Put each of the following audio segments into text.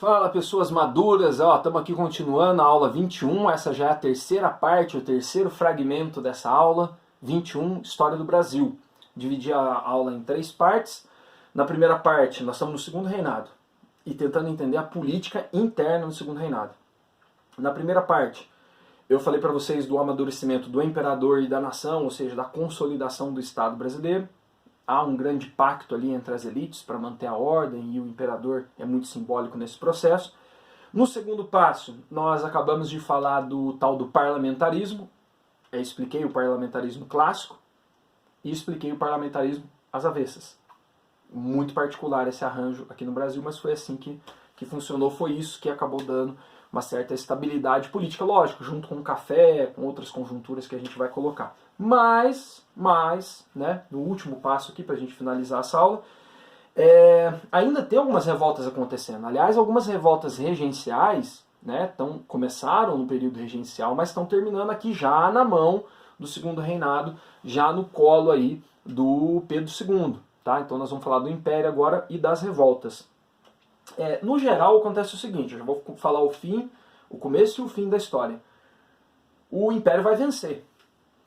Fala, pessoas maduras, estamos aqui continuando a aula 21, essa já é a terceira parte, o terceiro fragmento dessa aula, 21, História do Brasil. Dividi a aula em três partes. Na primeira parte, nós estamos no segundo reinado e tentando entender a política interna do segundo reinado. Na primeira parte, eu falei para vocês do amadurecimento do imperador e da nação, ou seja, da consolidação do Estado brasileiro. Há um grande pacto ali entre as elites para manter a ordem e o imperador é muito simbólico nesse processo. No segundo passo, nós acabamos de falar do tal do parlamentarismo. Eu expliquei o parlamentarismo clássico e expliquei o parlamentarismo às avessas. Muito particular esse arranjo aqui no Brasil, mas foi assim que funcionou, foi isso que acabou dando uma certa estabilidade política, lógico, junto com o café, com outras conjunturas que a gente vai colocar. Mas, né, no último passo aqui, para a gente finalizar essa aula, ainda tem algumas revoltas acontecendo. Aliás, algumas revoltas regenciais, né, começaram no período regencial, mas estão terminando aqui já na mão do segundo reinado, já no colo aí do Pedro II. Tá? Então nós vamos falar do Império agora e das revoltas. No geral, acontece o seguinte, eu já vou falar o começo e o fim da história. O Império vai vencer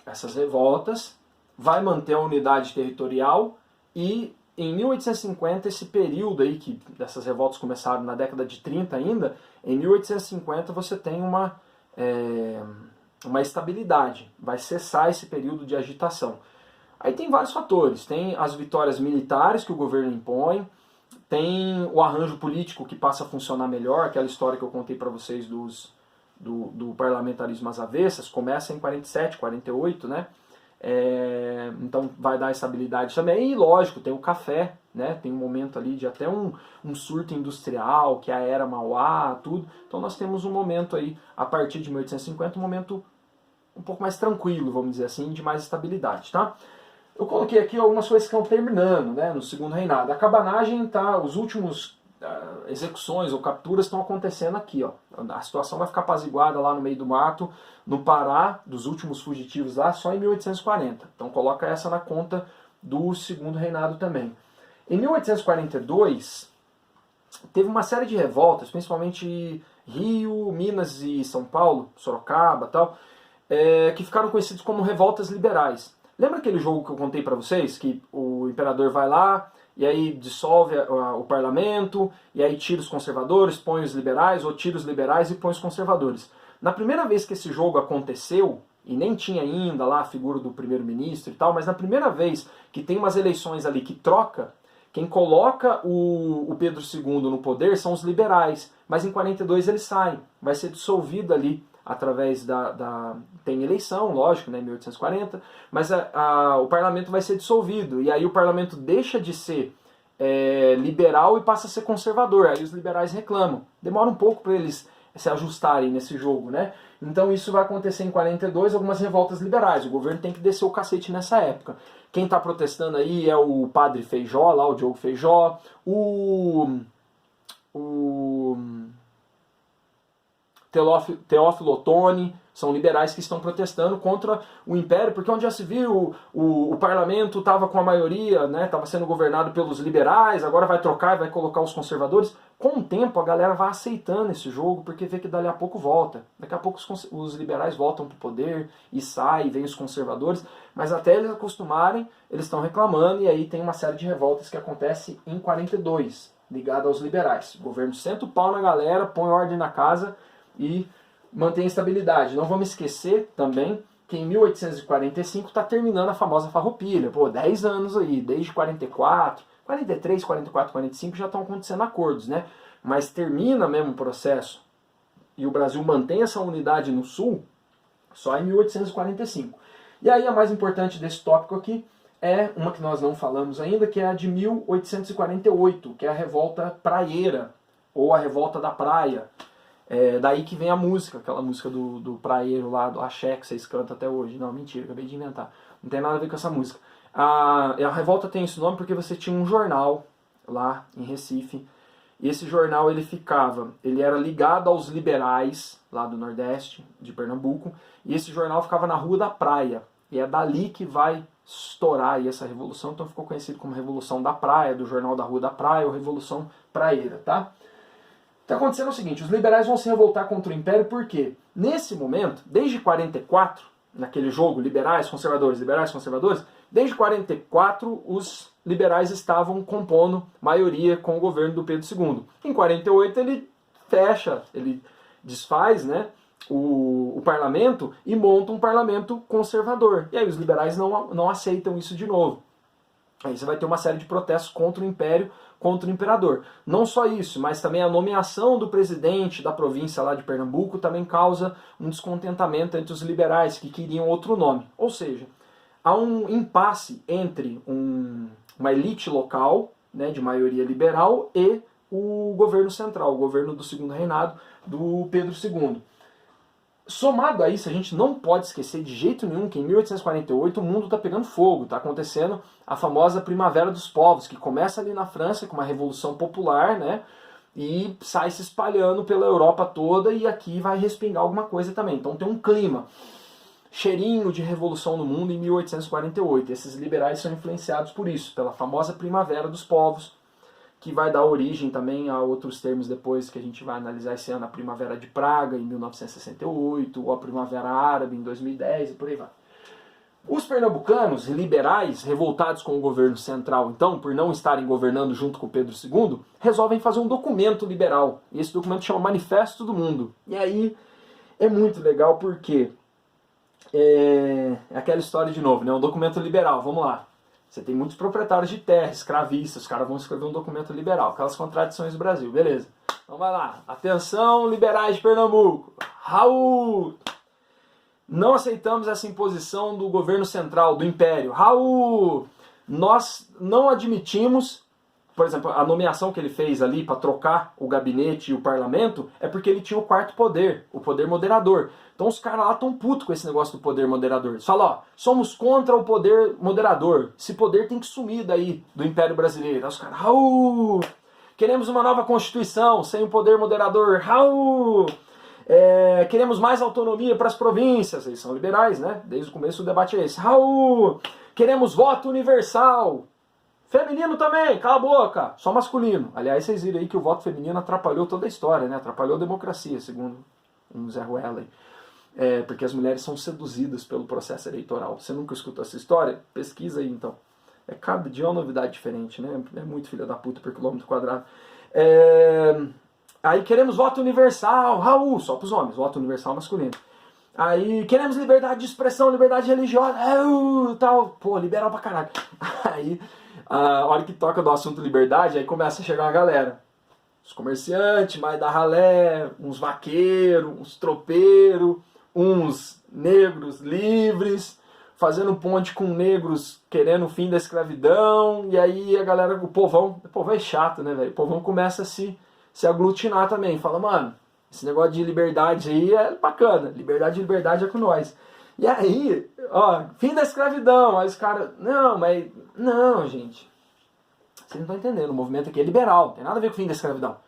essas revoltas, vai manter a unidade territorial e em 1850, esse período aí que dessas revoltas começaram na década de 30 ainda, em 1850 você tem uma estabilidade, vai cessar esse período de agitação. Aí tem vários fatores, tem as vitórias militares que o governo impõe, tem o arranjo político que passa a funcionar melhor, aquela história que eu contei para vocês do parlamentarismo às avessas, começa em 47, 48, né? Então vai dar estabilidade também, e lógico, tem o café, né? Tem um momento ali de até um surto industrial, que é a era Mauá, tudo. Então nós temos um momento aí, a partir de 1850, um momento um pouco mais tranquilo, vamos dizer assim, de mais estabilidade, tá? Eu coloquei aqui algumas coisas que estão terminando, né, no segundo reinado. A cabanagem os últimos execuções ou capturas estão acontecendo aqui, ó. A situação vai ficar apaziguada lá no meio do mato, no Pará, dos últimos fugitivos lá, só em 1840. Então coloca essa na conta do segundo reinado também. Em 1842, teve uma série de revoltas, principalmente Rio, Minas e São Paulo, Sorocaba e tal, que ficaram conhecidos como revoltas liberais. Lembra aquele jogo que eu contei para vocês, que o imperador vai lá e aí dissolve o parlamento, e aí tira os conservadores, põe os liberais, ou tira os liberais e põe os conservadores. Na primeira vez que esse jogo aconteceu, e nem tinha ainda lá a figura do primeiro-ministro e tal, mas na primeira vez que tem umas eleições ali que troca, quem coloca o Pedro II no poder são os liberais, mas em 42 eles saem, vai ser dissolvido ali através tem eleição, lógico, né, em 1840, mas o parlamento vai ser dissolvido, e aí o parlamento deixa de ser liberal e passa a ser conservador, aí os liberais reclamam. Demora um pouco para eles se ajustarem nesse jogo, né? Então isso vai acontecer em 42, algumas revoltas liberais, o governo tem que descer o cacete nessa época. Quem está protestando aí é o padre Feijó, lá o Diogo Feijó, o Teófilo Otoni, são liberais que estão protestando contra o Império, porque onde já se viu, o parlamento estava com a maioria, né, estava sendo governado pelos liberais, agora vai trocar e vai colocar os conservadores. Com o tempo a galera vai aceitando esse jogo, porque vê que dali a pouco volta. Daqui a pouco os liberais voltam para o poder e saem, vem os conservadores, mas até eles acostumarem, eles estão reclamando, e aí tem uma série de revoltas que acontece em 42, ligada aos liberais. O governo senta o pau na galera, põe ordem na casa e mantém estabilidade. Não vamos esquecer também que em 1845 está terminando a famosa Farroupilha. 10 anos aí, desde 44, 43, 44, 45 já estão acontecendo acordos, né? Mas termina mesmo o processo e o Brasil mantém essa unidade no sul só em 1845. E aí a mais importante desse tópico aqui é uma que nós não falamos ainda, que é a de 1848, que é a Revolta Praieira, ou a Revolta da Praia. Daí que vem a música, aquela música do praieiro lá, do axé, que vocês cantam até hoje. Não, mentira, acabei de inventar. Não tem nada a ver com essa música. A revolta tem esse nome porque você tinha um jornal lá em Recife. E esse jornal ele era ligado aos liberais lá do Nordeste, de Pernambuco. E esse jornal ficava na Rua da Praia. E é dali que vai estourar aí essa revolução. Então ficou conhecido como Revolução da Praia, do Jornal da Rua da Praia, ou Revolução Praieira, tá? que está acontecendo é o seguinte, os liberais vão se revoltar contra o Império porque, nesse momento, desde 44, naquele jogo liberais, conservadores, desde 44 os liberais estavam compondo maioria com o governo do Pedro II. Em 48 ele fecha, ele desfaz, né, o parlamento e monta um parlamento conservador. E aí os liberais não aceitam isso de novo. Aí você vai ter uma série de protestos contra o Império, contra o Imperador. Não só isso, mas também a nomeação do presidente da província lá de Pernambuco também causa um descontentamento entre os liberais que queriam outro nome. Ou seja, há um impasse entre uma elite local, né, de maioria liberal, e o governo central, o governo do Segundo Reinado do Pedro II. Somado a isso, a gente não pode esquecer de jeito nenhum que em 1848 o mundo está pegando fogo, está acontecendo a famosa Primavera dos Povos, que começa ali na França com uma revolução popular, né, e sai se espalhando pela Europa toda e aqui vai respingar alguma coisa também. Então tem um clima, cheirinho de revolução no mundo em 1848. Esses liberais são influenciados por isso, pela famosa Primavera dos Povos, que vai dar origem também a outros termos depois que a gente vai analisar esse ano, a Primavera de Praga, em 1968, ou a Primavera Árabe, em 2010, e por aí vai. Os pernambucanos, liberais, revoltados com o governo central, então, por não estarem governando junto com Pedro II, resolvem fazer um documento liberal. E esse documento chama Manifesto do Mundo. E aí é muito legal porque é aquela história de novo, né? Um documento liberal, vamos lá. Você tem muitos proprietários de terra, escravistas, os caras vão escrever um documento liberal, aquelas contradições do Brasil, beleza. Então vai lá, atenção liberais de Pernambuco, Raul! Não aceitamos essa imposição do governo central, do Império. Raul! Nós não admitimos, por exemplo, a nomeação que ele fez ali para trocar o gabinete e o parlamento é porque ele tinha o quarto poder, o poder moderador. Então os caras lá estão putos com esse negócio do poder moderador. Eles falam, ó, somos contra o poder moderador. Esse poder tem que sumir daí do Império Brasileiro. Aí os caras, Raul! Queremos uma nova Constituição sem o poder moderador. Raul! Queremos mais autonomia para as províncias. Eles são liberais, né? Desde o começo o debate é esse. Raul! Queremos voto universal. Feminino também, cala a boca. Só masculino. Aliás, vocês viram aí que o voto feminino atrapalhou toda a história, né? Atrapalhou a democracia, segundo um Zé Ruela aí. Porque as mulheres são seduzidas pelo processo eleitoral. Você nunca escutou essa história? Pesquisa aí, então. Cada dia é uma novidade diferente, né? É muito filha da puta por quilômetro quadrado. Aí queremos voto universal. Raul, só para os homens, voto universal masculino. Aí queremos liberdade de expressão, liberdade religiosa, tal. Pô, liberal pra caralho. Aí, a hora que toca do assunto liberdade, aí começa a chegar uma galera. Os comerciantes, mais da ralé, uns vaqueiros, uns tropeiros, uns negros livres, fazendo ponte com negros querendo o fim da escravidão, e aí a galera, o povão é chato, né, velho? O povão começa a se aglutinar também, fala, mano, esse negócio de liberdade aí é bacana, liberdade é com nós. E aí, ó, fim da escravidão, aí os caras, não, gente, vocês não estão entendendo, o movimento aqui é liberal, não tem nada a ver com o fim da escravidão.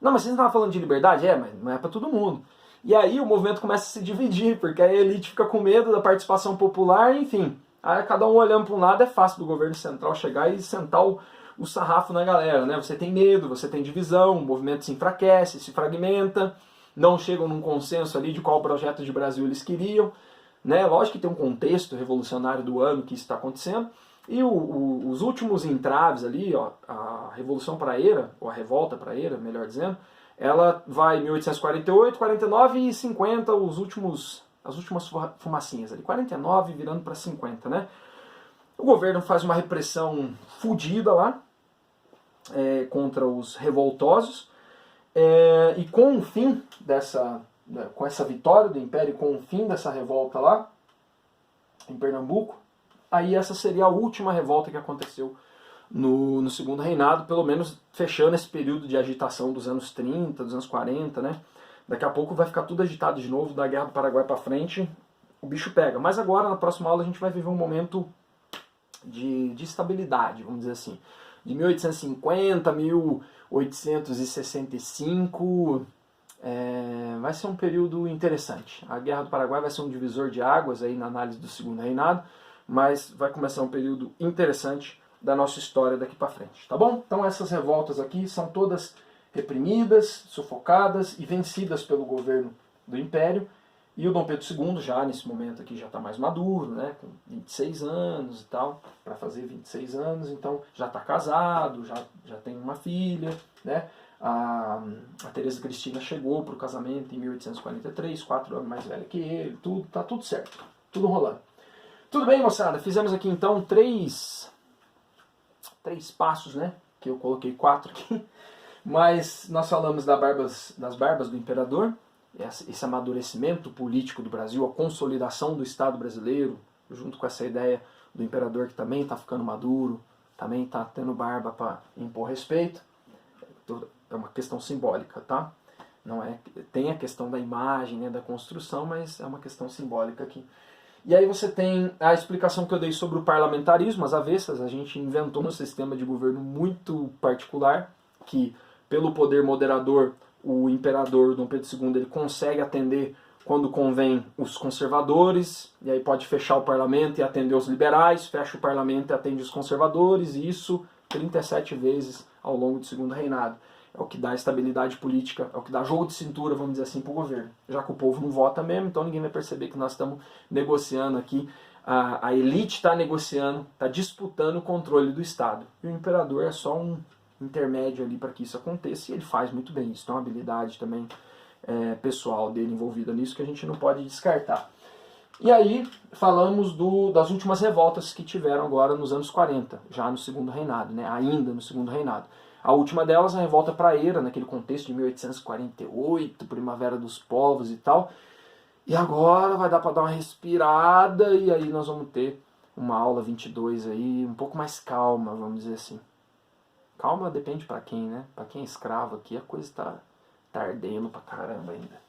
Não, mas vocês não estavam falando de liberdade? Mas não é para todo mundo. E aí o movimento começa a se dividir, porque a elite fica com medo da participação popular, enfim. Aí cada um olhando para um lado, é fácil do governo central chegar e sentar o sarrafo na galera, né? Você tem medo, você tem divisão, o movimento se enfraquece, se fragmenta, não chegam num consenso ali de qual projeto de Brasil eles queriam, né? Lógico que tem um contexto revolucionário do ano que isso está acontecendo, e os últimos entraves ali, ó, a Revolução Praeira, ou a Revolta Praeira, melhor dizendo, ela vai em 1848, 49 e 50, as últimas fumacinhas ali, 49 virando para 50, né? O governo faz uma repressão fodida lá, contra os revoltosos, e com o fim com essa vitória do Império, com o fim dessa revolta lá, em Pernambuco, aí essa seria a última revolta que aconteceu no Segundo Reinado, pelo menos fechando esse período de agitação dos anos 30, dos anos 40, né? Daqui a pouco vai ficar tudo agitado de novo, da Guerra do Paraguai para frente, o bicho pega. Mas agora, na próxima aula, a gente vai viver um momento de estabilidade, vamos dizer assim. De 1850 a 1865, vai ser um período interessante. A Guerra do Paraguai vai ser um divisor de águas aí na análise do Segundo Reinado, mas vai começar um período interessante da nossa história daqui para frente, tá bom? Então essas revoltas aqui são todas reprimidas, sufocadas e vencidas pelo governo do Império. E o Dom Pedro II, já nesse momento aqui, já está mais maduro, né, com 26 anos e tal, para fazer 26 anos, então já está casado, já tem uma filha, né? A Teresa Cristina chegou para o casamento em 1843, 4 anos mais velha que ele, tá tudo certo, tudo rolando. Tudo bem, moçada? Fizemos aqui então três passos, né? Que eu coloquei 4 aqui, mas nós falamos das barbas do imperador, esse amadurecimento político do Brasil, a consolidação do Estado brasileiro, junto com essa ideia do imperador que também está ficando maduro, também está tendo barba para impor respeito. É uma questão simbólica, tá? Não é, tem a questão da imagem, né, da construção, mas é uma questão simbólica aqui. E aí você tem a explicação que eu dei sobre o parlamentarismo, as avessas. A gente inventou um sistema de governo muito particular, que pelo poder moderador, o imperador Dom Pedro II ele consegue atender quando convém os conservadores, e aí pode fechar o parlamento e atender os liberais, fecha o parlamento e atende os conservadores, e isso 37 vezes ao longo do segundo reinado. É o que dá estabilidade política, é o que dá jogo de cintura, vamos dizer assim, para o governo. Já que o povo não vota mesmo, então ninguém vai perceber que nós estamos negociando aqui, a elite está negociando, está disputando o controle do Estado. E o imperador é só um intermédio ali para que isso aconteça, e ele faz muito bem isso. Tem uma habilidade também pessoal dele envolvida nisso que a gente não pode descartar. E aí falamos das últimas revoltas que tiveram agora nos anos 40, já no segundo reinado, né? Ainda no segundo reinado. A última delas, a Revolta Praeira, naquele contexto de 1848, Primavera dos Povos e tal. E agora vai dar para dar uma respirada, e aí nós vamos ter uma aula 22 aí, um pouco mais calma, vamos dizer assim. Calma depende para quem, né? Para quem é escravo aqui, a coisa tá ardendo pra caramba ainda.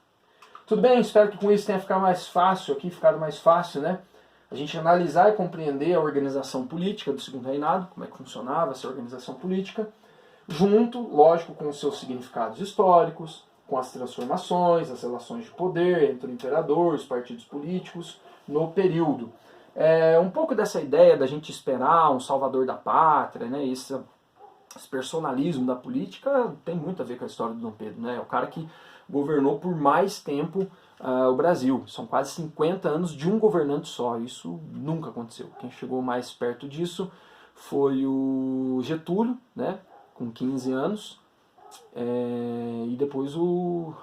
Tudo bem, espero que com isso tenha ficado mais fácil né? A gente analisar e compreender a organização política do segundo reinado, como é que funcionava essa organização política, junto, lógico, com os seus significados históricos, com as transformações, as relações de poder entre o imperador e os partidos políticos no período. Um pouco dessa ideia da gente esperar um salvador da pátria, né? Esse personalismo da política tem muito a ver com a história do Dom Pedro, né? É o cara que governou por mais tempo o Brasil. São quase 50 anos de um governante só. Isso nunca aconteceu. Quem chegou mais perto disso foi o Getúlio, né? Com 15 anos. E depois o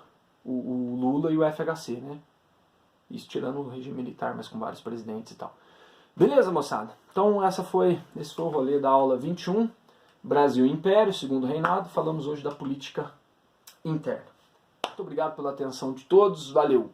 Lula e o FHC, né? Isso tirando o regime militar, mas com vários presidentes e tal. Beleza, moçada? Então esse foi o rolê da aula 21. Brasil e Império, segundo reinado. Falamos hoje da política interna. Muito obrigado pela atenção de todos. Valeu!